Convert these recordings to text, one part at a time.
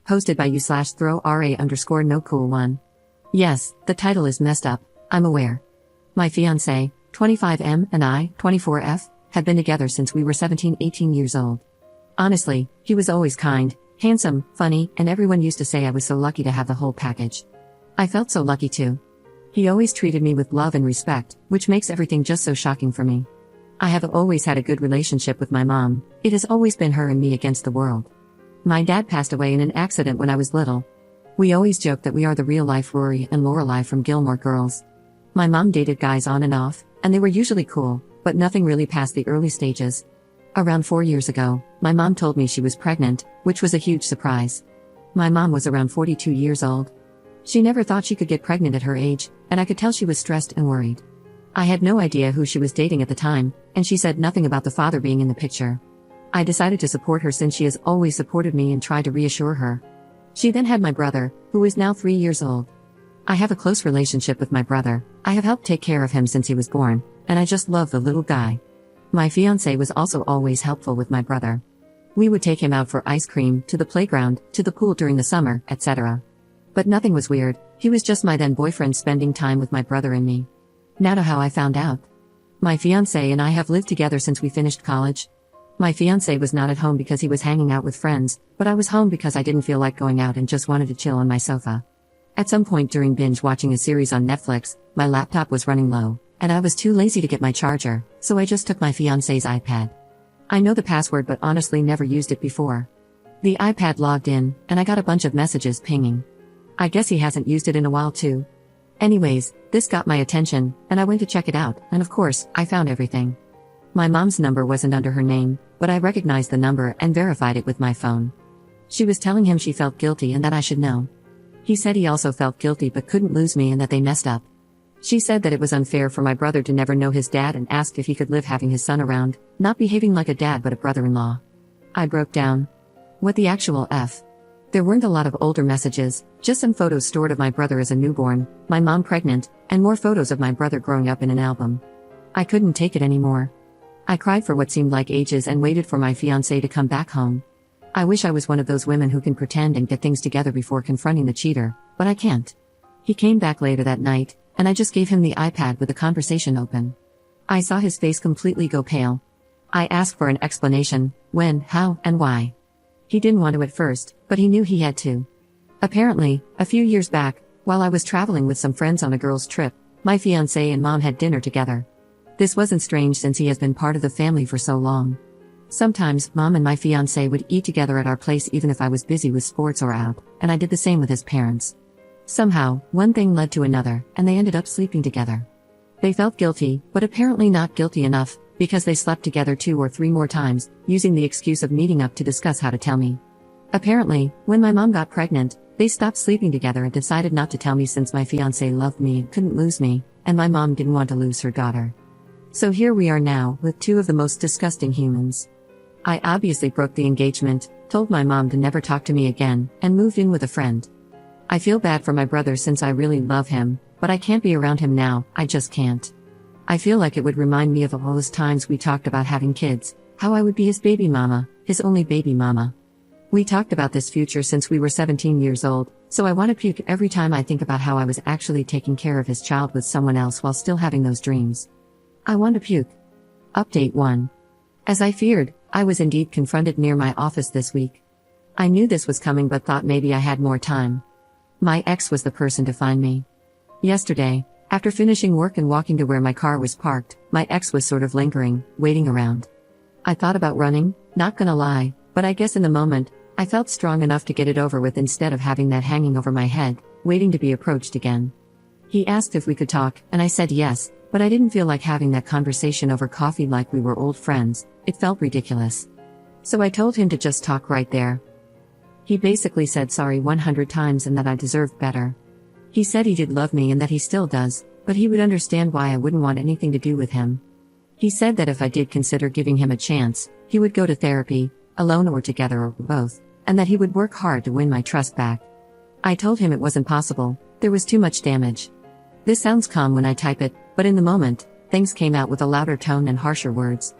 Hosted by you/throw_ra_no cool1. Yes, the title is messed up, I'm aware. My fiancé, 25M, and I, 24F, have been together since we were 17-18 years old. Honestly, he was always kind, handsome, funny, and everyone used to say I was so lucky to have the whole package. I felt so lucky too. He always treated me with love and respect, which makes everything just so shocking for me. I have always had a good relationship with my mom. It has always been her and me against the world. My dad passed away in an accident when I was little. We always joke that we are the real-life Rory and Lorelai from Gilmore Girls. My mom dated guys on and off, and they were usually cool, but nothing really past the early stages. Around 4 years ago, my mom told me she was pregnant, which was a huge surprise. My mom was around 42 years old. She never thought she could get pregnant at her age, and I could tell she was stressed and worried. I had no idea who she was dating at the time, and she said nothing about the father being in the picture. I decided to support her since she has always supported me and tried to reassure her. She then had my brother, who is now 3 years old. I have a close relationship with my brother. I have helped take care of him since he was born, and I just love the little guy. My fiancé was also always helpful with my brother. We would take him out for ice cream, to the playground, to the pool during the summer, etc. But nothing was weird, he was just my then boyfriend spending time with my brother and me. Now to how I found out. My fiancé and I have lived together since we finished college. My fiancé was not at home because he was hanging out with friends, but I was home because I didn't feel like going out and just wanted to chill on my sofa. At some point during binge watching a series on Netflix, my laptop was running low, and I was too lazy to get my charger, so I just took my fiancé's iPad. I know the password but honestly never used it before. The iPad logged in, and I got a bunch of messages pinging. I guess he hasn't used it in a while too. Anyways, this got my attention, and I went to check it out, and of course, I found everything. My mom's number wasn't under her name, but I recognized the number and verified it with my phone. She was telling him she felt guilty and that I should know. He said he also felt guilty but couldn't lose me and that they messed up. She said that it was unfair for my brother to never know his dad and asked if he could live having his son around, not behaving like a dad but a brother-in-law. I broke down. What the actual F? There weren't a lot of older messages, just some photos stored of my brother as a newborn, my mom pregnant, and more photos of my brother growing up in an album. I couldn't take it anymore. I cried for what seemed like ages and waited for my fiancé to come back home. I wish I was one of those women who can pretend and get things together before confronting the cheater, but I can't. He came back later that night, and I just gave him the iPad with the conversation open. I saw his face completely go pale. I asked for an explanation, when, how, and why. He didn't want to at first, but he knew he had to. Apparently, a few years back, while I was traveling with some friends on a girls' trip, my fiancé and mom had dinner together. This wasn't strange since he has been part of the family for so long. Sometimes, mom and my fiancé would eat together at our place even if I was busy with sports or out, and I did the same with his parents. Somehow, one thing led to another, and they ended up sleeping together. They felt guilty, but apparently not guilty enough, because they slept together 2 or 3 more times, using the excuse of meeting up to discuss how to tell me. Apparently, when my mom got pregnant, they stopped sleeping together and decided not to tell me since my fiancé loved me and couldn't lose me, and my mom didn't want to lose her daughter. So here we are now, with 2 of the most disgusting humans. I obviously broke the engagement, told my mom to never talk to me again, and moved in with a friend. I feel bad for my brother since I really love him, but I can't be around him now, I just can't. I feel like it would remind me of all those times we talked about having kids, how I would be his baby mama, his only baby mama. We talked about this future since we were 17 years old, so I want to puke every time I think about how I was actually taking care of his child with someone else while still having those dreams. I want to puke. Update 1. As I feared, I was indeed confronted near my office this week. I knew this was coming but thought maybe I had more time. My ex was the person to find me. Yesterday, after finishing work and walking to where my car was parked, my ex was sort of lingering, waiting around. I thought about running, not gonna lie, but I guess in the moment, I felt strong enough to get it over with instead of having that hanging over my head, waiting to be approached again. He asked if we could talk, and I said yes, but I didn't feel like having that conversation over coffee like we were old friends. It felt ridiculous. So I told him to just talk right there. He basically said sorry 100 times and that I deserved better. He said he did love me and that he still does, but he would understand why I wouldn't want anything to do with him. He said that if I did consider giving him a chance, he would go to therapy, alone or together or both, and that he would work hard to win my trust back. I told him it wasn't possible, there was too much damage. This sounds calm when I type it, but in the moment, things came out with a louder tone and harsher words.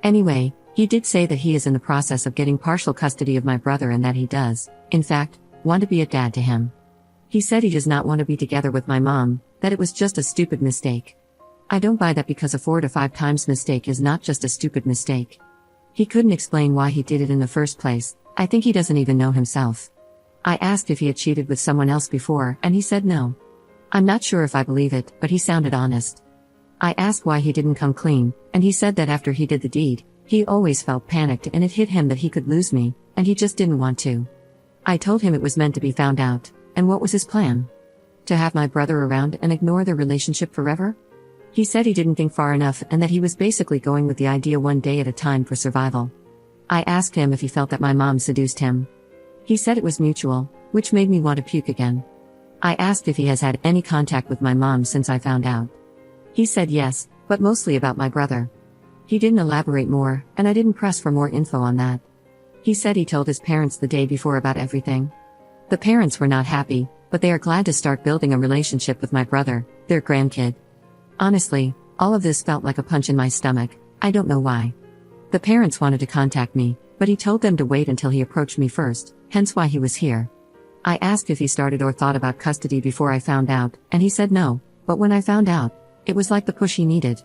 Anyway, he did say that he is in the process of getting partial custody of my brother and that he does, in fact, want to be a dad to him. He said he does not want to be together with my mom, that it was just a stupid mistake. I don't buy that because a 4 to 5 times mistake is not just a stupid mistake. He couldn't explain why he did it in the first place. I think he doesn't even know himself. I asked if he had cheated with someone else before, and he said no. I'm not sure if I believe it, but he sounded honest. I asked why he didn't come clean, and he said that after he did the deed, he always felt panicked and it hit him that he could lose me, and he just didn't want to. I told him it was meant to be found out, and what was his plan? To have my brother around and ignore their relationship forever? He said he didn't think far enough and that he was basically going with the idea one day at a time for survival. I asked him if he felt that my mom seduced him. He said it was mutual, which made me want to puke again. I asked if he has had any contact with my mom since I found out. He said yes, but mostly about my brother. He didn't elaborate more, and I didn't press for more info on that. He said he told his parents the day before about everything. The parents were not happy, but they are glad to start building a relationship with my brother, their grandkid. Honestly, all of this felt like a punch in my stomach. I don't know why. The parents wanted to contact me, but he told them to wait until he approached me first, hence why he was here. I asked if he started or thought about custody before I found out, and he said no, but when I found out, it was like the push he needed.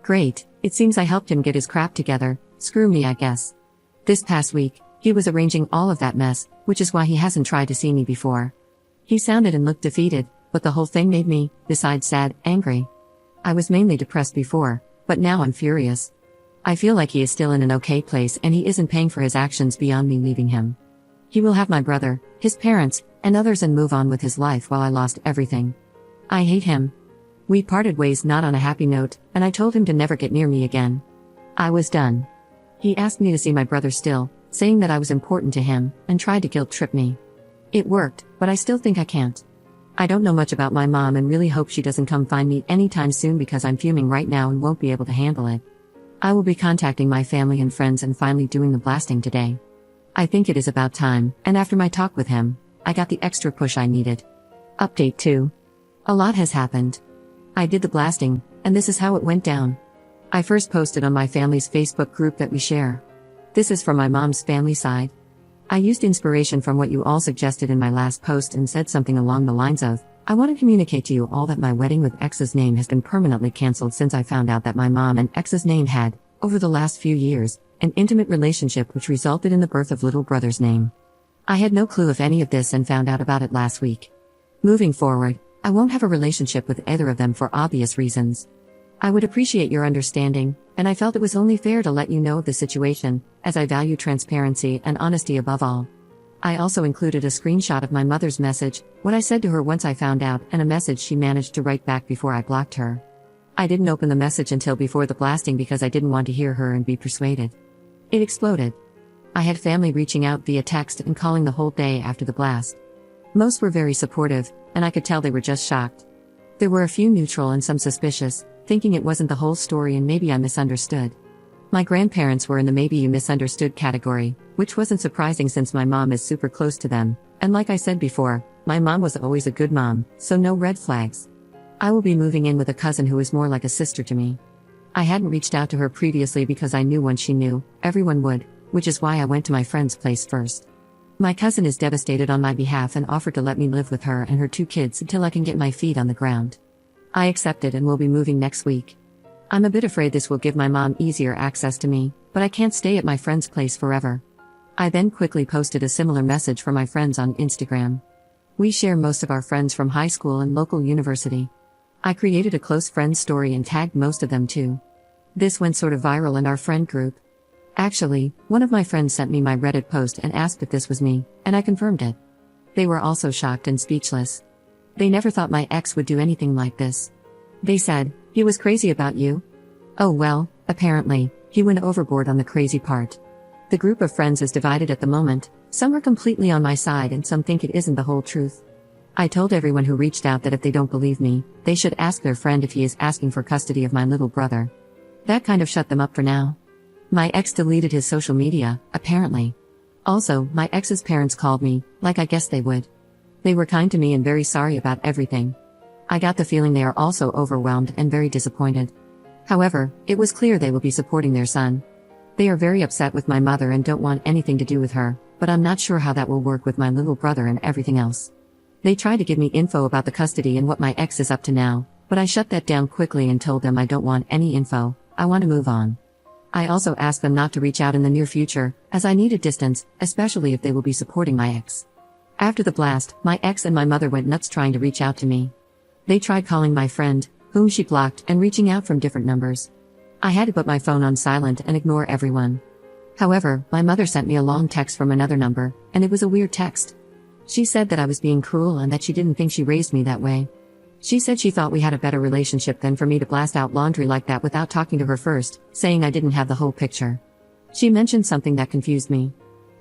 Great, it seems I helped him get his crap together, screw me I guess. This past week, he was arranging all of that mess, which is why he hasn't tried to see me before. He sounded and looked defeated, but the whole thing made me, besides sad, angry. I was mainly depressed before, but now I'm furious. I feel like he is still in an okay place and he isn't paying for his actions beyond me leaving him. He will have my brother, his parents, and others and move on with his life while I lost everything. I hate him. We parted ways not on a happy note, and I told him to never get near me again. I was done. He asked me to see my brother still, saying that I was important to him, and tried to guilt-trip me. It worked, but I still think I can't. I don't know much about my mom and really hope she doesn't come find me anytime soon because I'm fuming right now and won't be able to handle it. I will be contacting my family and friends and finally doing the blasting today. I think it is about time, and after my talk with him, I got the extra push I needed. Update 2. A lot has happened. I did the blasting, and this is how it went down. I first posted on my family's Facebook group that we share. This is from my mom's family side. I used inspiration from what you all suggested in my last post and said something along the lines of, I want to communicate to you all that my wedding with X's name has been permanently cancelled since I found out that my mom and X's name had, over the last few years, an intimate relationship which resulted in the birth of little brother's name. I had no clue of any of this and found out about it last week. Moving forward, I won't have a relationship with either of them for obvious reasons. I would appreciate your understanding, and I felt it was only fair to let you know of the situation, as I value transparency and honesty above all. I also included a screenshot of my mother's message, what I said to her once I found out, and a message she managed to write back before I blocked her. I didn't open the message until before the blasting because I didn't want to hear her and be persuaded. It exploded. I had family reaching out via text and calling the whole day after the blast. Most were very supportive, and I could tell they were just shocked. There were a few neutral and some suspicious, thinking it wasn't the whole story and maybe I misunderstood. My grandparents were in the maybe you misunderstood category, which wasn't surprising since my mom is super close to them, and like I said before, my mom was always a good mom, so no red flags. I will be moving in with a cousin who is more like a sister to me. I hadn't reached out to her previously because I knew once she knew, everyone would, which is why I went to my friend's place first. My cousin is devastated on my behalf and offered to let me live with her and her 2 kids until I can get my feet on the ground. I accepted and will be moving next week. I'm a bit afraid this will give my mom easier access to me, but I can't stay at my friend's place forever. I then quickly posted a similar message for my friends on Instagram. We share most of our friends from high school and local university. I created a close friends story and tagged most of them too. This went sort of viral in our friend group. Actually, one of my friends sent me my Reddit post and asked if this was me, and I confirmed it. They were also shocked and speechless. They never thought my ex would do anything like this. They said, he was crazy about you? Oh well, apparently, he went overboard on the crazy part. The group of friends is divided at the moment, some are completely on my side and some think it isn't the whole truth. I told everyone who reached out that if they don't believe me, they should ask their friend if he is asking for custody of my little brother. That kind of shut them up for now. My ex deleted his social media, apparently. Also, my ex's parents called me, like I guess they would. They were kind to me and very sorry about everything. I got the feeling they are also overwhelmed and very disappointed. However, it was clear they will be supporting their son. They are very upset with my mother and don't want anything to do with her, but I'm not sure how that will work with my little brother and everything else. They tried to give me info about the custody and what my ex is up to now, but I shut that down quickly and told them I don't want any info, I want to move on. I also asked them not to reach out in the near future, as I need a distance, especially if they will be supporting my ex. After the blast, my ex and my mother went nuts trying to reach out to me. They tried calling my friend, whom she blocked, and reaching out from different numbers. I had to put my phone on silent and ignore everyone. However, my mother sent me a long text from another number, and it was a weird text. She said that I was being cruel and that she didn't think she raised me that way. She said she thought we had a better relationship than for me to blast out laundry like that without talking to her first, saying I didn't have the whole picture. She mentioned something that confused me.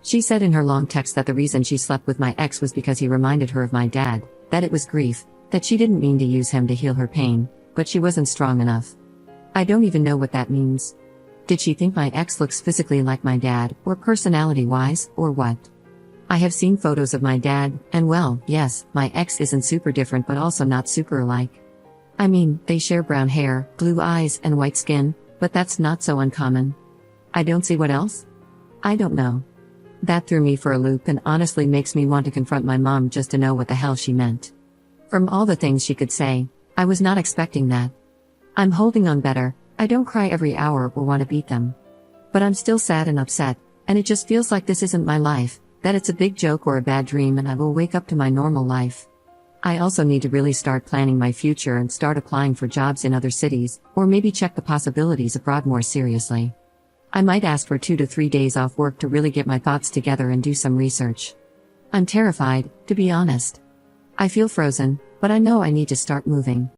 She said in her long text that the reason she slept with my ex was because he reminded her of my dad, that it was grief, that she didn't mean to use him to heal her pain, but she wasn't strong enough. I don't even know what that means. Did she think my ex looks physically like my dad, or personality-wise, or what? I have seen photos of my dad, and well, yes, my ex isn't super different but also not super alike. I mean, they share brown hair, blue eyes, and white skin, but that's not so uncommon. I don't see what else? I don't know. That threw me for a loop and honestly makes me want to confront my mom just to know what the hell she meant. From all the things she could say, I was not expecting that. I'm holding on better, I don't cry every hour or want to beat them. But I'm still sad and upset, and it just feels like this isn't my life, that it's a big joke or a bad dream and I will wake up to my normal life. I also need to really start planning my future and start applying for jobs in other cities, or maybe check the possibilities abroad more seriously. I might ask for 2 to 3 days off work to really get my thoughts together and do some research. I'm terrified, to be honest. I feel frozen, but I know I need to start moving.